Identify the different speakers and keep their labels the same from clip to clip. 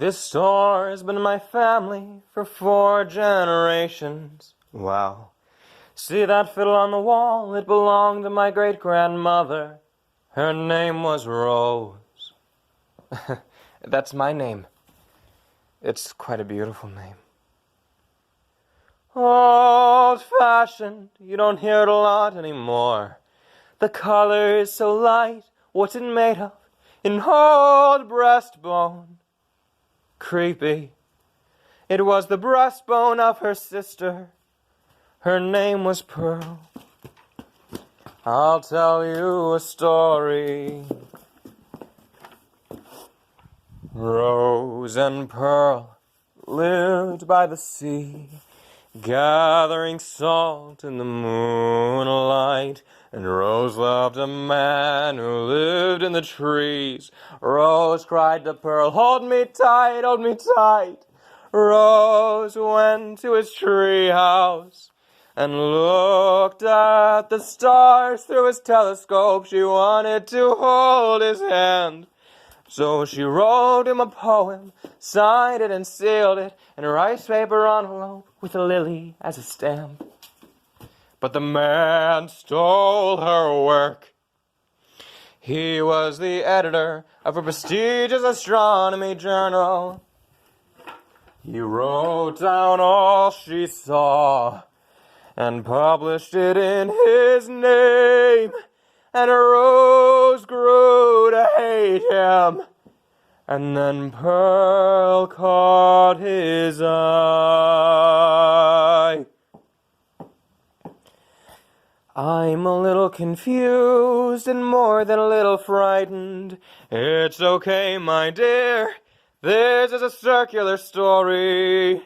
Speaker 1: This store's been in my family for 4 generations. Wow. See that fiddle on the wall? It belonged to my great-grandmother. Her name was Rose. That's my name. It's quite a beautiful name. Old-fashioned, you don't hear it a lot anymore. The color is so light, what's it made of? An old breastbone. Creepy. It was the breastbone of her sister. Her name was Pearl. I'll tell you a story. Rose and Pearl lived by the sea, gathering salt in the moonlight. And Rose loved a man who lived in the trees. Rose cried to Pearl, hold me tight, hold me tight. Rose went to his tree house and looked at the stars through his telescope. She wanted to hold his hand. So she wrote him a poem, signed it and sealed it in a rice paper envelope with a lily as a stamp. But the man stole her work. He was the editor of a prestigious astronomy journal. He wrote down all she saw and published it in his name. And Rose grew to hate him. And then Pearl caught his eye. I'm a little confused and more than a little frightened. It's okay, my dear. This is a circular story.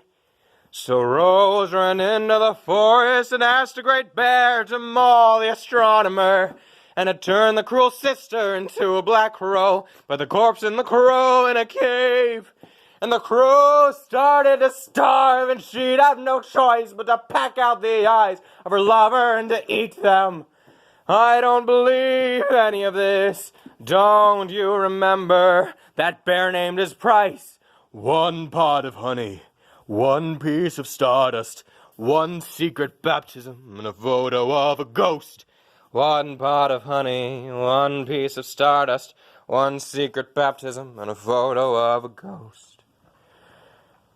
Speaker 1: So Rose ran into the forest and asked a great bear to maul the astronomer, and it turned the cruel sister into a black crow, but the corpse and the crow in a cave. And the crow started to starve, and she'd have no choice but to peck out the eyes of her lover and to eat them. I don't believe any of this. Don't you remember that bear named his price? 1 pot of honey, 1 piece of stardust, 1 secret baptism, and a photo of a ghost. 1 pot of honey, 1 piece of stardust, 1 secret baptism, and a photo of a ghost.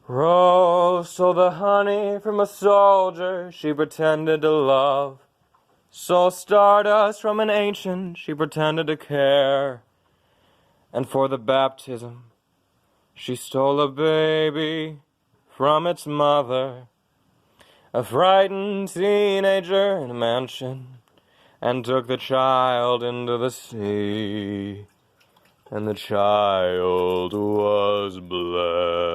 Speaker 1: Rose stole the honey from a soldier she pretended to love. Stole stardust from an ancient she pretended to care. And for the baptism, she stole a baby from its mother, a frightened teenager in a mansion, and took the child into the sea. And the child was blessed.